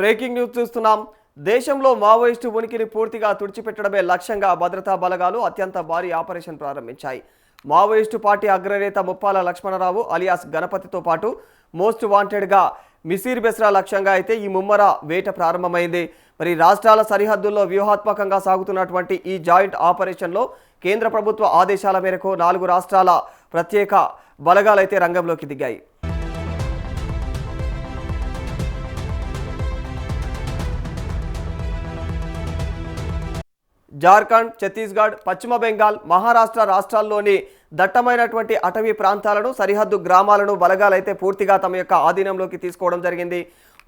Breaking news చూస్తున్నాం. దేశంలో Maoist ఉనికిని పూర్తిగా తుడిచిపెట్టడమే లక్ష్యంగా భద్రతా బలగాలు అత్యంత భారీ ఆపరేషన్ ప్రారంభించాయి. మావోయిస్టు పార్టీ అగ్రనేత ముప్పాల లక్ష్మణరావు అలియాస్ గణపతితో పాటు మోస్ట్ వాంటెడ్గా మిసిర్ బెస్రా లక్ష్యంగా అయితే ఈ ముమ్మర వేట ప్రారంభమైంది. మరి రాష్ట్రాల సరిహద్దుల్లో వ్యూహాత్మకంగా సాగుతున్నటువంటి ఈ జాయింట్ ఆపరేషన్లో కేంద్ర ప్రభుత్వ ఆదేశాల మేరకు 4 రాష్ట్రాల ప్రత్యేక బలగాలైతే రంగంలోకి దిగాయి. జార్ఖండ్, ఛత్తీస్గఢ్, పశ్చిమ బెంగాల్, మహారాష్ట్ర రాష్ట్రాల్లోని దట్టమైనటువంటి అటవీ ప్రాంతాలను, సరిహద్దు గ్రామాలను బలగాలైతే పూర్తిగా తమ యొక్క ఆధీనంలోకి తీసుకోవడం జరిగింది.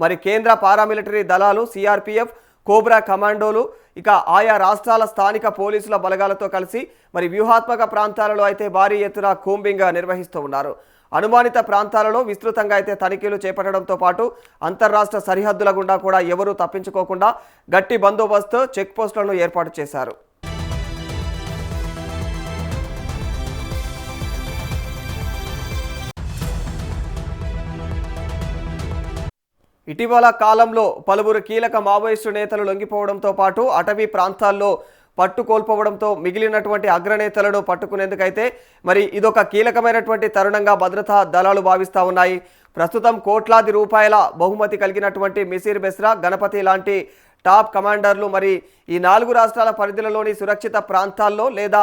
మరి కేంద్ర పారామిలిటరీ దళాలు, సిఆర్పిఎఫ్, కోబ్రా కమాండోలు, ఇక ఆయా రాష్ట్రాల స్థానిక పోలీసుల బలగాలతో కలిసి మరి వ్యూహాత్మక ప్రాంతాలలో అయితే భారీ ఎత్తున కూంబింగ్ నిర్వహిస్తూ ఉన్నారు. అనుమానిత ప్రాంతాలలో విస్తృతంగా అయితే తనిఖీలు చేపట్టడంతో పాటు అంతర్రాష్ట్ర సరిహద్దుల గుండా కూడా ఎవరూ తప్పించుకోకుండా గట్టి బందోబస్తు చెక్ పోస్టులను ఏర్పాటు చేశారు. ఇటీవల కాలంలో పలువురు కీలక మావోయిస్టు నేతలు లొంగిపోవడంతో పాటు అటవీ ప్రాంతాల్లో పట్టుకోల్పోవడంతో మిగిలినటువంటి అగ్రనేతలను పట్టుకునేందుకైతే మరి ఇదొక కీలకమైనటువంటి తరుణంగా భద్రతా దళాలు భావిస్తూ ఉన్నాయి. ప్రస్తుతం కోట్లాది రూపాయల బహుమతి కలిగినటువంటి మిసిర్ బెస్రా, గణపతి లాంటి టాప్ కమాండర్లు మరి ఈ 4 రాష్ట్రాల పరిధిలోని సురక్షిత ప్రాంతాల్లో లేదా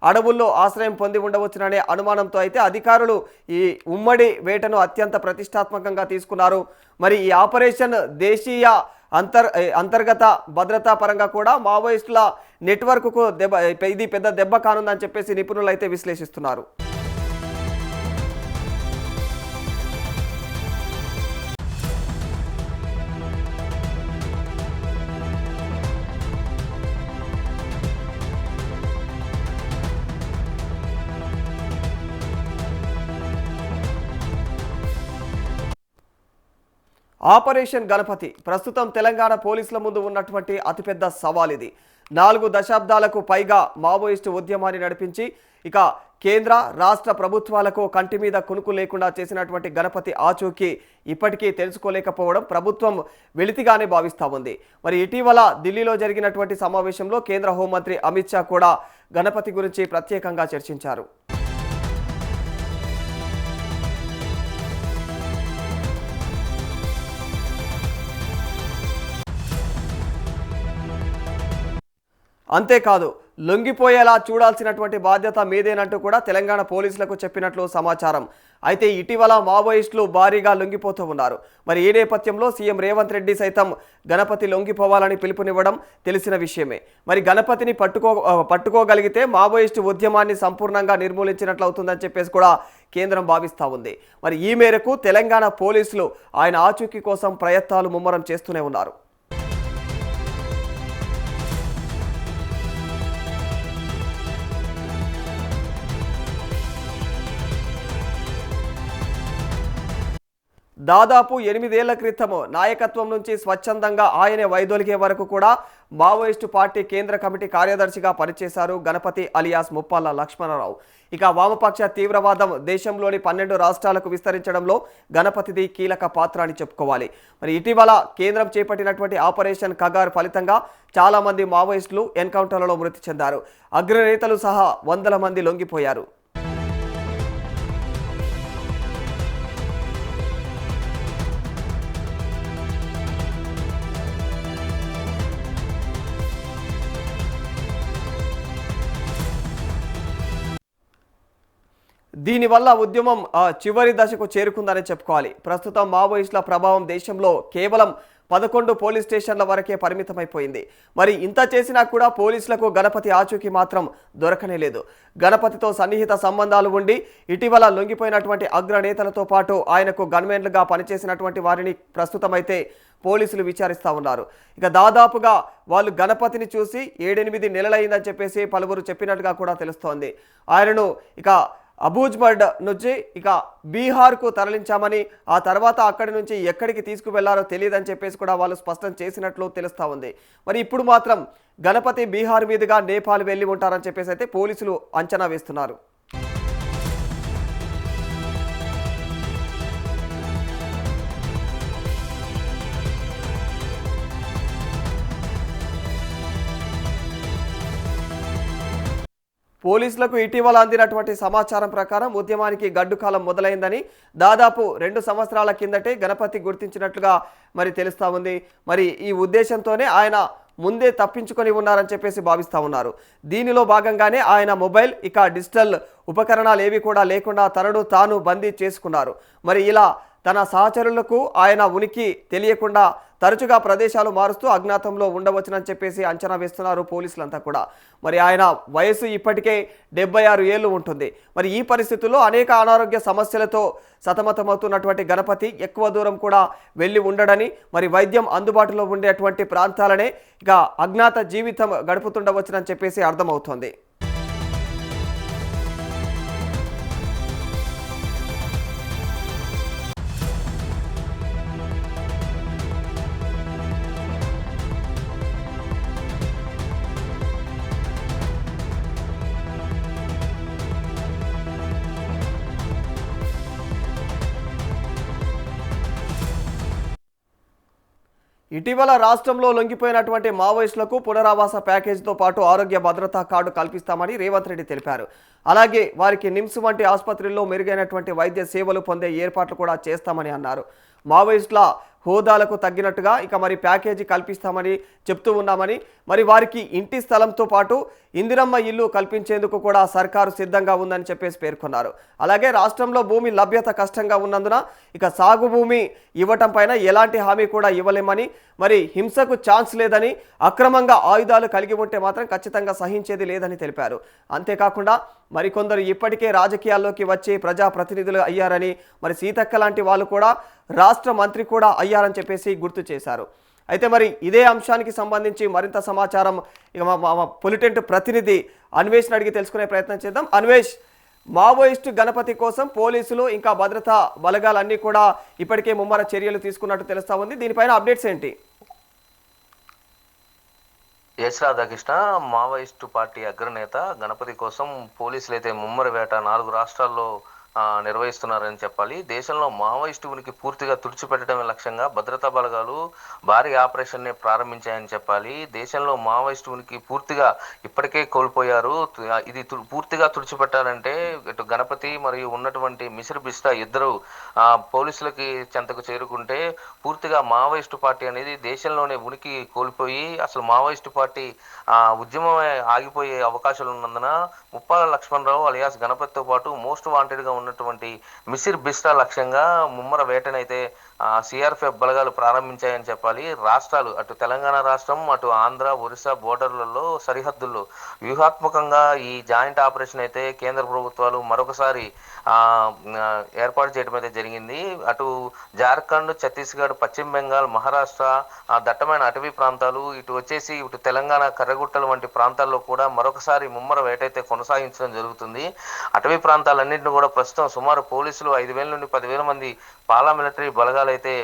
అడవుల్లో ఆశ్రయం పొంది ఉండవచ్చుననే అనుమానంతో అయితే అధికారులు ఈ ఉమ్మడి వేటను అత్యంత ప్రతిష్టాత్మకంగా తీసుకున్నారు. మరి ఈ ఆపరేషన్ దేశీయ అంతర్గత భద్రతా పరంగా కూడా మావోయిస్టుల నెట్వర్క్కు ఇది పెద్ద దెబ్బ కానుందని చెప్పేసి నిపుణులు అయితే విశ్లేషిస్తున్నారు. ఆపరేషన్ గణపతి ప్రస్తుతం తెలంగాణ పోలీసుల ముందు ఉన్నటువంటి అతిపెద్ద సవాల్ ఇది. 4 దశాబ్దాలకు పైగా మావోయిస్టు ఉద్యమాన్ని నడిపించి ఇక కేంద్ర రాష్ట్ర ప్రభుత్వాలకు కంటి మీద కునుకు లేకుండా చేసినటువంటి గణపతి ఆచూకీ ఇప్పటికీ తెలుసుకోలేకపోవడం ప్రభుత్వం వెలితిగానే భావిస్తూ ఉంది. మరి ఇటీవల ఢిల్లీలో జరిగినటువంటి సమావేశంలో కేంద్ర హోంమంత్రి అమిత్ షా కూడా గణపతి గురించి ప్రత్యేకంగా చర్చించారు. అంతేకాదు లొంగిపోయేలా చూడాల్సినటువంటి బాధ్యత మీదేనంటూ కూడా తెలంగాణ పోలీసులకు చెప్పినట్లు సమాచారం. అయితే ఇటీవల మావోయిస్టులు భారీగా లొంగిపోతూ ఉన్నారు. మరి ఈ నేపథ్యంలో సీఎం రేవంత్ రెడ్డి సైతం గణపతి లొంగిపోవాలని పిలుపునివ్వడం తెలిసిన విషయమే. మరి గణపతిని పట్టుకోగలిగితే మావోయిస్టు ఉద్యమాన్ని సంపూర్ణంగా నిర్మూలించినట్లు అవుతుందని చెప్పేసి కూడా కేంద్రం భావిస్తూ ఉంది. మరి ఈ మేరకు తెలంగాణ పోలీసులు ఆయన ఆచూకీ కోసం ప్రయత్నాలు ముమ్మరం చేస్తూనే ఉన్నారు. దాదాపు 8 ఏళ్ల క్రితం నాయకత్వం నుంచి స్వచ్ఛందంగా ఆయనే వైదొలిగే వరకు కూడా మావోయిస్టు పార్టీ కేంద్ర కమిటీ కార్యదర్శిగా పనిచేశారు గణపతి అలియాస్ ముప్పాల లక్ష్మణరావు. ఇక వామపక్ష తీవ్రవాదం దేశంలోని 12 రాష్ట్రాలకు విస్తరించడంలో గణపతిది కీలక పాత్ర అని చెప్పుకోవాలి. మరి ఇటీవల కేంద్రం చేపట్టినటువంటి ఆపరేషన్ కగార్ ఫలితంగా చాలా మంది మావోయిస్టులు ఎన్కౌంటర్లలో మృతి చెందారు. అగ్రనేతలు సహా వందల మంది లొంగిపోయారు. దీనివల్ల ఉద్యమం చివరి దశకు చేరుకుందని చెప్పుకోవాలి. ప్రస్తుతం మావోయిస్టుల ప్రభావం దేశంలో కేవలం 11 పోలీస్ స్టేషన్ల వరకే పరిమితమైపోయింది. మరి ఇంత చేసినా కూడా పోలీసులకు గణపతి ఆచూకీ మాత్రం దొరకనే లేదు. గణపతితో సన్నిహిత సంబంధాలు ఉండి ఇటీవల లొంగిపోయినటువంటి అగ్రనేతలతో పాటు ఆయనకు గన్మెన్లుగా పనిచేసినటువంటి వారిని ప్రస్తుతం అయితే పోలీసులు విచారిస్తూ ఉన్నారు. ఇక దాదాపుగా వాళ్ళు గణపతిని చూసి 7-8 నెలలైందని చెప్పేసి పలువురు చెప్పినట్టుగా కూడా తెలుస్తోంది. ఆయనను ఇక అబూజ్మడ్ నుంచి ఇక బీహార్కు తరలించామని, ఆ తర్వాత అక్కడి నుంచి ఎక్కడికి తీసుకువెళ్లారో తెలియదని చెప్పేసి కూడా వాళ్ళు స్పష్టం చేసినట్లు తెలుస్తూ ఉంది. మరి ఇప్పుడు మాత్రం గణపతి బీహార్ మీదుగా నేపాల్ వెళ్ళి ఉంటారని చెప్పేసి అయితే పోలీసులు అంచనా వేస్తున్నారు. పోలీసులకు ఇటీవల అందినటువంటి సమాచారం ప్రకారం ఉద్యమానికి గడ్డు కాలం మొదలైందని, దాదాపు 2 సంవత్సరాల కిందటే గణపతి గుర్తించినట్లుగా మరి తెలుస్తా ఉంది. మరి ఈ ఉద్దేశంతోనే ఆయన ముందే తప్పించుకొని ఉన్నారని చెప్పేసి భావిస్తూ ఉన్నారు. దీనిలో భాగంగానే ఆయన మొబైల్ ఇక డిజిటల్ ఉపకరణాలు ఏవి కూడా లేకుండా తనను తాను బందీ చేసుకున్నారు. మరి ఇలా తన సహచరులకు ఆయన ఉనికి తెలియకుండా తరచుగా ప్రదేశాలు మారుస్తూ అజ్ఞాతంలో ఉండవచ్చునని చెప్పేసి అంచనా వేస్తున్నారు పోలీసులంతా కూడా. మరి ఆయన వయసు ఇప్పటికే 76 ఏళ్ళు ఉంటుంది. మరి ఈ పరిస్థితుల్లో అనేక అనారోగ్య సమస్యలతో సతమతమవుతున్నటువంటి గణపతి ఎక్కువ దూరం కూడా వెళ్ళి ఉండడని, మరి వైద్యం అందుబాటులో ఉండేటువంటి ప్రాంతాలనే ఇక అజ్ఞాత జీవితం గడుపుతుండవచ్చునని చెప్పేసి అర్థమవుతోంది. ఇటీవల రాష్ట్రంలో లొంగిపోయినటువంటి మావోయిస్టులకు పునరావాస ప్యాకేజీతో పాటు ఆరోగ్య భద్రతా కార్డు కల్పిస్తామని రేవంత్ రెడ్డి తెలిపారు. అలాగే వారికి నిమ్స్ వంటి ఆసుపత్రుల్లో మెరుగైనటువంటి వైద్య సేవలు పొందే ఏర్పాట్లు కూడా చేస్తామని అన్నారు. మావోయిస్టుల హోదాలకు తగ్గినట్టుగా ఇక మరి ప్యాకేజీ కల్పిస్తామని చెప్తూ ఉన్నామని, మరి వారికి ఇంటి స్థలంతో పాటు ఇందిరమ్మ ఇల్లు కల్పించేందుకు కూడా సర్కారు సిద్ధంగా ఉందని చెప్పేసి పేర్కొన్నారు. అలాగే రాష్ట్రంలో భూమి లభ్యత కష్టంగా ఉన్నందున ఇక సాగు భూమి ఇవ్వటం పైన ఎలాంటి హామీ కూడా ఇవ్వలేమని, మరి హింసకు ఛాన్స్ లేదని, అక్రమంగా ఆయుధాలు కలిగి ఉంటే మాత్రం ఖచ్చితంగా సహించేది లేదని తెలిపారు. అంతేకాకుండా మరికొందరు ఇప్పటికే రాజకీయాల్లోకి వచ్చి ప్రజాప్రతినిధులు అయ్యారని, మరి సీతక్క లాంటి వాళ్ళు కూడా రాష్ట్ర మంత్రి కూడా అయ్యారని చెప్పేసి గుర్తు చేశారు. అయితే మరి ఇదే అంశానికి సంబంధించి మరింత సమాచారం ఇక మా పొలిటెంట్ ప్రతినిధి అన్వేష్ని అడిగి తెలుసుకునే ప్రయత్నం చేద్దాం. అన్వేష్, మావోయిస్టు గణపతి కోసం పోలీసులు ఇంకా భద్రతా బలగాలన్నీ కూడా ఇప్పటికే ముమ్మర చర్యలు తీసుకున్నట్టు తెలుస్తా ఉంది. దీనిపైన అప్డేట్స్ ఏంటి? ఎస్ రాధాకృష్ణ, మావోయిస్టు పార్టీ అగ్రనేత గణపతి కోసం పోలీసులు అయితే ముమ్మర వేట 4 రాష్ట్రాల్లో నిర్వహిస్తున్నారని చెప్పాలి. దేశంలో మావోయిస్టు ఉనికి పూర్తిగా తుడిచిపెట్టడమే లక్ష్యంగా భద్రతా బలగాలు భారీ ఆపరేషన్ని ప్రారంభించాయని చెప్పాలి. దేశంలో మావోయిస్టు ఉనికి పూర్తిగా ఇప్పటికే కోల్పోయారు. ఇది పూర్తిగా తుడిచిపెట్టాలంటే ఇటు గణపతి మరియు ఉన్నటువంటి మిసిర్ బిస్తా ఇద్దరు పోలీసులకి చెంతకు చేరుకుంటే పూర్తిగా మావోయిస్టు పార్టీ అనేది దేశంలోనే ఉనికి కోల్పోయి అసలు మావోయిస్టు పార్టీ ఉద్యమమే ఆగిపోయే అవకాశాలు ఉన్నందున ముప్పాల లక్ష్మణరావు అలియాస్ గణపతితో పాటు మోస్ట్ వాంటెడ్గా ఉన్నటువంటి మిసిర్ బిస్తా లక్ష్యంగా ముమ్మర వేటనైతే సిఆర్పిఎఫ్ బలగాలు ప్రారంభించాయని చెప్పాలి. రాష్ట్రాలు అటు తెలంగాణ రాష్ట్రం, అటు ఆంధ్ర, ఒరిస్సా బోర్డర్లలో సరిహద్దుల్లో వ్యూహాత్మకంగా ఈ జాయింట్ ఆపరేషన్ అయితే కేంద్ర ప్రభుత్వాలు మరొకసారి ఏర్పాటు చేయడం అయితే జరిగింది. అటు జార్ఖండ్, ఛత్తీస్గఢ్, పశ్చిమ బెంగాల్, మహారాష్ట్ర దట్టమైన అటవీ ప్రాంతాలు, ఇటు తెలంగాణ కర్రగుట్టలు వంటి ప్రాంతాల్లో కూడా మరొకసారి ముమ్మర వేటైతే కొనసాగించడం జరుగుతుంది. అటవీ ప్రాంతాలన్నింటినీ కూడా ప్రస్తుతం సుమారు పోలీసులు 5,000 నుండి 10,000 మంది పారామిలిటరీ బలగాలైతే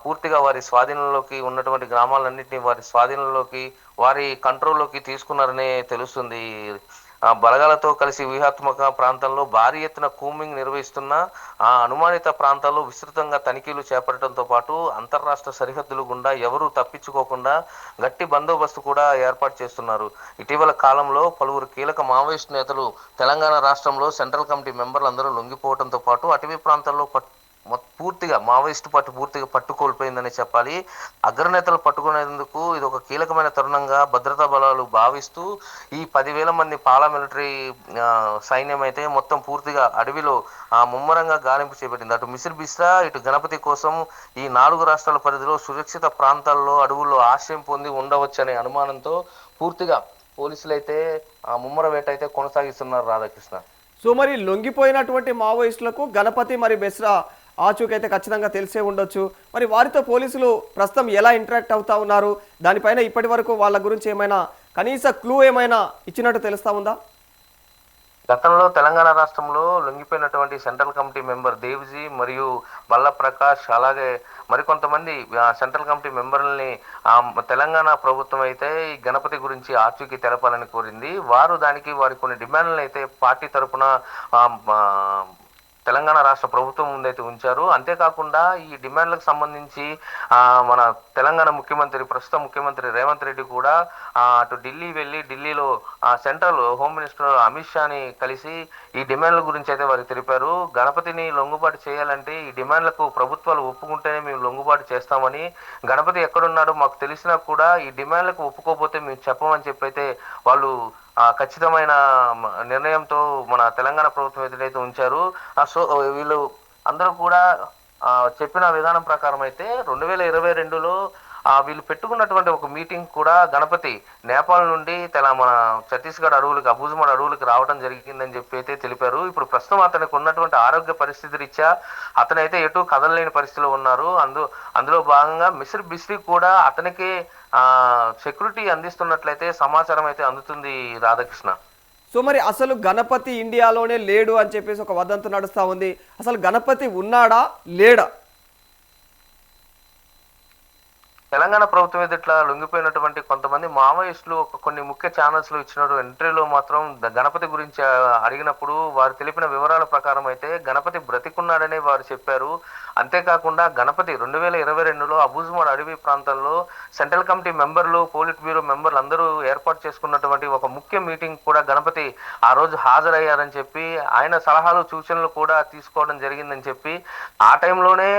పూర్తిగా వారి స్వాధీనంలోకి ఉన్నటువంటి గ్రామాలన్నింటినీ వారి స్వాధీనంలోకి వారి కంట్రోల్లోకి తీసుకున్నారనే తెలుస్తుంది. బలగాలతో కలిసి వ్యూహాత్మక ప్రాంతంలో భారీ ఎత్తున కూంబింగ్ నిర్వహిస్తున్న అనుమానిత ప్రాంతాల్లో విస్తృతంగా తనిఖీలు చేపట్టడంతో పాటు అంతర్రాష్ట్ర సరిహద్దులు గుండా ఎవరూ తప్పించుకోకుండా గట్టి బందోబస్తు కూడా ఏర్పాటు చేస్తున్నారు. ఇటీవల కాలంలో పలువురు కీలక మావోయిస్టు నేతలు తెలంగాణ రాష్ట్రంలో సెంట్రల్ కమిటీ మెంబర్లు అందరూ లొంగిపోవడంతో పాటు అటవీ ప్రాంతాల్లో పూర్తిగా మావోయిస్టు పార్టీ పూర్తిగా పట్టుకోల్పోయిందని చెప్పాలి. అగ్రనేతలు పట్టుకునేందుకు ఇది ఒక కీలకమైన తరుణంగా భద్రతా బలాలు భావిస్తూ ఈ 10,000 మంది పారామిలిటరీ సైన్యం అయితే మొత్తం పూర్తిగా అడవిలో ముమ్మరంగా గాలింపు చేపట్టింది. అటు మిసిర్ బిస్రా, ఇటు గణపతి కోసం ఈ 4 రాష్ట్రాల పరిధిలో సురక్షిత ప్రాంతాల్లో అడవుల్లో ఆశ్రయం పొంది ఉండవచ్చనే అనుమానంతో పూర్తిగా పోలీసులు అయితే ముమ్మర వేట అయితే కొనసాగిస్తున్నారు రాధాకృష్ణ. సో మరి లొంగిపోయినటువంటి మావోయిస్టులకు గణపతి మరి బెస్రా ఆచూకైతే ఖచ్చితంగా తెలిసే ఉండొచ్చు. మరి వారితో పోలీసులు ప్రస్తుతం ఎలా ఇంటరాక్ట్ అవుతా ఉన్నారు? దానిపైన ఇప్పటి వరకు వాళ్ళ గురించి ఏమైనా కనీస క్లూ ఏమైనా ఇచ్చినట్టు తెలుస్తా ఉందా? గతంలో తెలంగాణ రాష్ట్రంలో లొంగిపోయినటువంటి సెంట్రల్ కమిటీ మెంబర్ దేవ్జీ మరియు బల్ల ప్రకాష్ అలాగే మరికొంతమంది సెంట్రల్ కమిటీ మెంబర్లని తెలంగాణ ప్రభుత్వం అయితే ఈ గణపతి గురించి ఆచూకీ తెలపాలని కోరింది. వారు దానికి వారి కొన్ని డిమాండ్లను అయితే పార్టీ తరఫున తెలంగాణ రాష్ట్ర ప్రభుత్వం ముందైతే ఉంచారు. అంతేకాకుండా ఈ డిమాండ్లకు సంబంధించి మన తెలంగాణ ముఖ్యమంత్రి, ప్రస్తుత ముఖ్యమంత్రి రేవంత్ రెడ్డి కూడా అటు ఢిల్లీ వెళ్ళి ఢిల్లీలో సెంట్రల్ హోమ్ మినిస్టర్ అమిత్ షాని కలిసి ఈ డిమాండ్ల గురించి అయితే వారికి తెలిపారు. గణపతిని లొంగుబాటు చేయాలంటే ఈ డిమాండ్లకు ప్రభుత్వాలు ఒప్పుకుంటేనే మేము లొంగుబాటు చేస్తామని, గణపతి ఎక్కడున్నాడో మాకు తెలిసినా కూడా ఈ డిమాండ్లకు ఒప్పుకోకపోతే మేము చెప్పమని చెప్పైతే వాళ్ళు ఖచ్చితమైన నిర్ణయంతో మన తెలంగాణ ప్రభుత్వం ఎదురైతే ఉంచారు. సో వీళ్ళు అందరూ కూడా చెప్పిన విధానం ప్రకారం అయితే 2022లో వీళ్ళు పెట్టుకున్నటువంటి ఒక మీటింగ్ కూడా గణపతి నేపాల్ నుండి మన ఛత్తీస్గఢ్ అడవులకి, అబూజ్మడ్ అడవులకి రావడం జరిగిందని చెప్పి అయితే తెలిపారు. ఇప్పుడు ప్రస్తుతం అతనికి ఉన్నటువంటి ఆరోగ్య పరిస్థితి రీత్యా అతనైతే ఎటు కదలలేని పరిస్థితిలో ఉన్నారు. అందులో భాగంగా మిస్టర్ బిస్రీ కూడా అతనికి సెక్యూరిటీ అందిస్తున్నట్లయితే సమాచారం అయితే అందుతుంది రాధాకృష్ణ. సో మరి అసలు గణపతి ఇండియాలోనే లేడు అని చెప్పేసి ఒక వదంతు నడుస్తూ ఉంది. అసలు గణపతి ఉన్నాడా లేడా? తెలంగాణ ప్రభుత్వం ఎదుట్లా లొంగిపోయినటువంటి కొంతమంది మావోయిస్టులు కొన్ని ముఖ్య ఛానల్స్ లో ఇచ్చినటువంటి ఇంటర్వ్యూలో మాత్రం గణపతి గురించి అడిగినప్పుడు వారు తెలిపిన వివరాల ప్రకారం అయితే గణపతి బ్రతికున్నాడనే వారు చెప్పారు. అంతేకాకుండా గణపతి 2022లో అబూజ్మడ్ అడవి ప్రాంతంలో సెంట్రల్ కమిటీ మెంబర్లు, పోలిట్ బ్యూరో మెంబర్లు అందరూ ఏర్పాటు చేసుకున్నటువంటి ఒక ముఖ్య మీటింగ్ కూడా గణపతి ఆ రోజు హాజరయ్యారని చెప్పి, ఆయన సలహాలు సూచనలు కూడా తీసుకోవడం జరిగిందని చెప్పి, ఆ టైంలోనే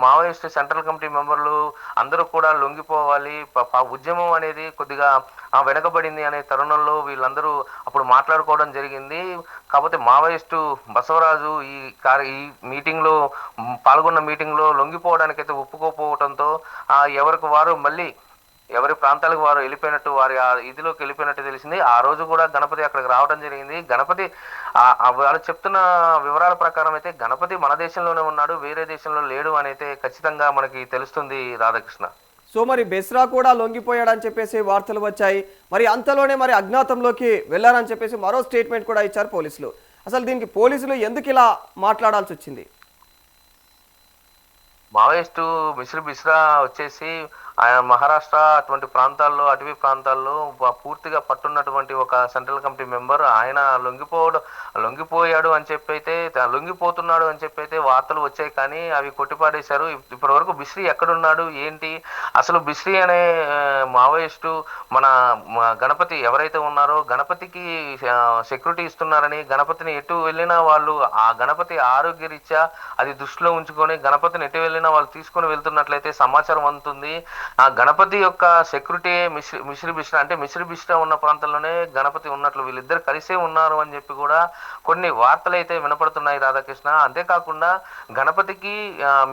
మావోయిస్టు సెంట్రల్ కమిటీ మెంబర్లు అందరూ కూడా లొంగిపోవాలి, ఉద్యమం అనేది కొద్దిగా వెనకబడింది అనే తరుణంలో వీళ్ళందరూ అప్పుడు మాట్లాడుకోవడం జరిగింది. కాకపోతే మావోయిస్టు బసవరాజు ఈ మీటింగ్ లో పాల్గొన్న మీటింగ్ లో లొంగిపోవడానికైతే ఒప్పుకోకపోవడంతో ఎవరికి వారు మళ్ళీ ఎవరి ప్రాంతాలకు వారు వెళ్ళిపోయినట్టు, వారి ఇదిలోకి వెళ్ళిపోయినట్టు తెలిసింది. ఆ రోజు కూడా గణపతి అక్కడికి రావడం జరిగింది. గణపతి వాళ్ళు చెప్తున్న వివరాల ప్రకారం అయితే గణపతి మన దేశంలోనే ఉన్నాడు, వేరే దేశంలో లేడు అని అయితే ఖచ్చితంగా మనకి తెలుస్తుంది రాధాకృష్ణ. సో మరి బెస్రా కూడా లొంగిపోయాడని చెప్పేసి వార్తలు వచ్చాయి. మరి అంతలోనే మరి అజ్ఞాతంలోకి వెళ్ళారని చెప్పేసి మరో స్టేట్మెంట్ కూడా ఇచ్చారు పోలీసులు. అసలు దీనికి పోలీసులు ఎందుకు ఇలా మాట్లాడాల్సి వచ్చింది? మావోయిస్టు మిస్టర్ బిస్రా వచ్చేసి ఆయన మహారాష్ట్ర అటువంటి ప్రాంతాల్లో, అటవీ ప్రాంతాల్లో పూర్తిగా పట్టున్నటువంటి ఒక సెంట్రల్ కమిటీ మెంబర్. ఆయన లొంగిపోయాడు అని చెప్పి అయితే, లొంగిపోతున్నాడు అని చెప్పి అయితే వార్తలు వచ్చాయి, కానీ అవి కొట్టిపాడేశారు. ఇప్పటి వరకు బిస్రీ ఎక్కడున్నాడు ఏంటి, అసలు బిస్రీ అనే మావోయిస్టు మన గణపతి ఎవరైతే ఉన్నారో గణపతికి సెక్యూరిటీ ఇస్తున్నారని, గణపతిని ఎటు వెళ్ళినా వాళ్ళు ఆ గణపతి ఆరోగ్య రీత్యా అది దృష్టిలో ఉంచుకొని గణపతిని ఎటు వెళ్ళినా వాళ్ళు తీసుకొని వెళ్తున్నట్లయితే సమాచారం అందుతుంది. ఆ గణపతి యొక్క సెక్యూరిటీ మిశ్రీ బిస్రా, అంటే మిశ్రీ బిస్రా ఉన్న ప్రాంతంలోనే గణపతి ఉన్నట్లు, వీళ్ళిద్దరు కలిసే ఉన్నారు అని చెప్పి కూడా కొన్ని వార్తలు అయితే వినపడుతున్నాయి రాధాకృష్ణ. అంతేకాకుండా గణపతికి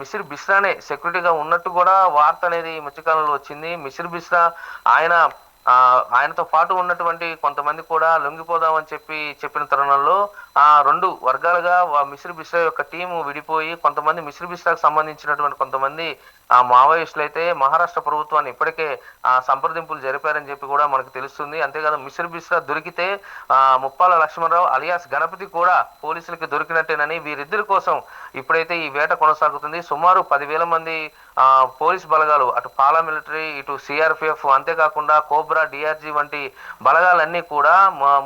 మిశ్రీ బిస్రానే సెక్యూరిటీగా ఉన్నట్టు కూడా వార్త అనేది మధ్యకాలంలో వచ్చింది. మిశ్రీ బిస్రా ఆయనతో పాటు ఉన్నటువంటి కొంతమంది కూడా లొంగిపోదామని చెప్పిన తరుణంలో రెండు వర్గాలుగా మిశ్రీ బిస్రా యొక్క టీము విడిపోయి కొంతమంది మిశ్రీ బిస్రాకు సంబంధించినటువంటి కొంతమంది మావోయిస్టులు అయితే మహారాష్ట్ర ప్రభుత్వాన్ని ఇప్పటికే సంప్రదింపులు జరిపారని చెప్పి కూడా మనకు తెలుస్తుంది. అంతేకాదు మిశ్రీ బిస్రా దొరికితే ముప్పాల లక్ష్మణరావు అలియాస్ గణపతి కూడా పోలీసులకి దొరికినట్టేనని, వీరిద్దరి కోసం ఇప్పుడైతే ఈ వేట కొనసాగుతుంది. సుమారు 10,000 మంది పోలీస్ బలగాలు, అటు పారామిలిటరీ, ఇటు సిఆర్పిఎఫ్, అంతేకాకుండా కోబ్రా, డిఆర్జీ వంటి బలగాలన్నీ కూడా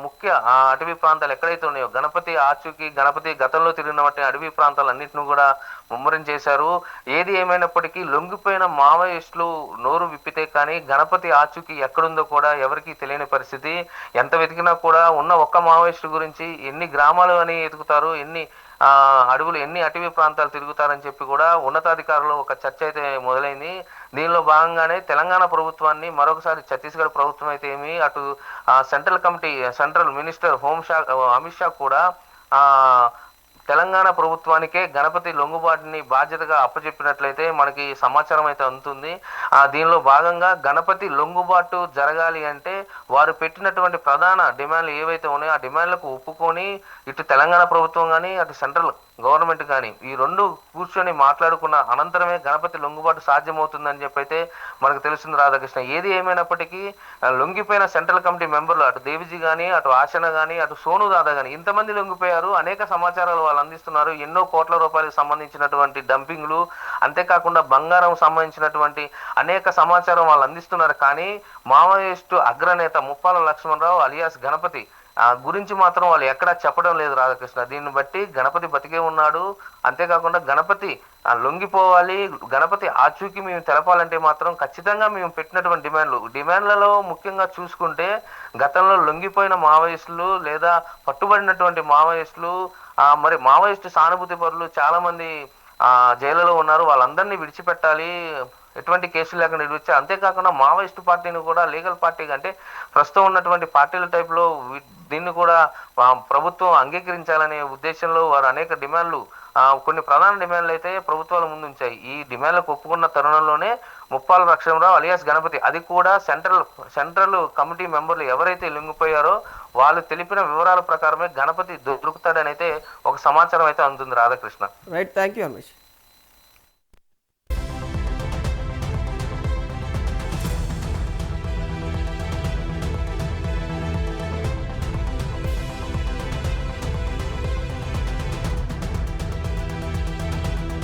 ముఖ్య అటవీ ప్రాంతాలు ఎక్కడైతే ఉన్నాయో గణపతి ఆచూకీ, గణపతి గతంలో తిరిగినటువంటి అటవీ ప్రాంతాలన్నింటినీ కూడా ముమ్మరం చేశారు. ఏది ఏమైనప్పటికీ లొంగిపోయిన మావోయిస్టులు నోరు విప్పితే కానీ గణపతి ఆచూకీ ఎక్కడుందో కూడా ఎవరికీ తెలియని పరిస్థితి. ఎంత వెతికినా కూడా ఉన్న ఒక్క మావోయిస్టు గురించి ఎన్ని గ్రామాలు అని ఎతుకుతారు, ఎన్ని అడవులు, ఎన్ని అటవీ ప్రాంతాలు తిరుగుతారని చెప్పి కూడా ఉన్నతాధికారులు ఒక చర్చ అయితే మొదలైంది. దీనిలో భాగంగానే తెలంగాణ ప్రభుత్వాన్ని మరొకసారి ఛత్తీస్గఢ్ ప్రభుత్వం అయితే ఏమి, అటు సెంట్రల్ మినిస్టర్ హోంశాఖ అమిత్ షా కూడా తెలంగాణ ప్రభుత్వానికే గణపతి లొంగుబాటుని బాధ్యతగా అప్పచెప్పినట్లయితే మనకి సమాచారం అయితే అందుతుంది. దీనిలో భాగంగా గణపతి లొంగుబాటు జరగాలి అంటే వారు పెట్టినటువంటి ప్రధాన డిమాండ్లు ఏవైతే ఉన్నాయో ఆ డిమాండ్లకు ఒప్పుకొని ఇటు తెలంగాణ ప్రభుత్వం కానీ అటు సెంట్రల్ గవర్నమెంట్ కానీ ఈ రెండు కూర్చొని మాట్లాడుకున్న అనంతరమే గణపతి లొంగుబాటు సాధ్యమవుతుందని చెప్పైతే మనకు తెలుస్తుంది రాధాకృష్ణ. ఏది ఏమైనప్పటికీ లొంగిపోయిన సెంట్రల్ కమిటీ మెంబర్లు అటు దేవిజీ కానీ, అటు ఆశన కానీ, అటు సోను దాదా కానీ ఇంతమంది లొంగిపోయారు. అనేక సమాచారాలు వాళ్ళు అందిస్తున్నారు. ఎన్నో కోట్ల రూపాయలకు సంబంధించినటువంటి డంపింగ్లు, అంతేకాకుండా బంగారం సంబంధించినటువంటి అనేక సమాచారం వాళ్ళు అందిస్తున్నారు. కానీ మావోయిస్టు అగ్రనేత ముప్పాల లక్ష్మణరావు అలియాస్ గణపతి గురించి మాత్రం వాళ్ళు ఎక్కడా చెప్పడం లేదు రాధాకృష్ణ. దీన్ని బట్టి గణపతి బతికే ఉన్నాడు. అంతేకాకుండా గణపతి లొంగిపోవాలి, గణపతి ఆచూకీ మేము తెలపాలంటే మాత్రం ఖచ్చితంగా మేము పెట్టినటువంటి డిమాండ్లలో ముఖ్యంగా చూసుకుంటే గతంలో లొంగిపోయిన మావోయిస్టులు లేదా పట్టుబడినటువంటి మావోయిస్టులు మరి మావోయిస్టు సానుభూతి పరులు చాలా మంది జైలులో ఉన్నారు. వాళ్ళందరినీ విడిచిపెట్టాలి, ఎటువంటి కేసులు లేకుండా విడిచి, అంతేకాకుండా మావోయిస్టు పార్టీని కూడా లీగల్ పార్టీగా అంటే ప్రస్తుతం ఉన్నటువంటి పార్టీల టైప్లో దీన్ని కూడా ప్రభుత్వం అంగీకరించాలనే ఉద్దేశంలో వారు అనేక డిమాండ్లు కొన్ని ప్రధాన డిమాండ్లు అయితే ప్రభుత్వాల ముందు ఉంచాయి. ఈ డిమాండ్లకు ఒప్పుకున్న తరుణంలోనే ముప్పాల లక్ష్మణరావు అలియాస్ గణపతి, అది కూడా సెంట్రల్ కమిటీ మెంబర్లు ఎవరైతే లొంగిపోయారో వాళ్ళు తెలిపిన వివరాల ప్రకారమే గణపతి దొరుకుతాడని అయితే ఒక సమాచారం అయితే అందుతుంది Radhakrishna. Right, thank you Ramesh.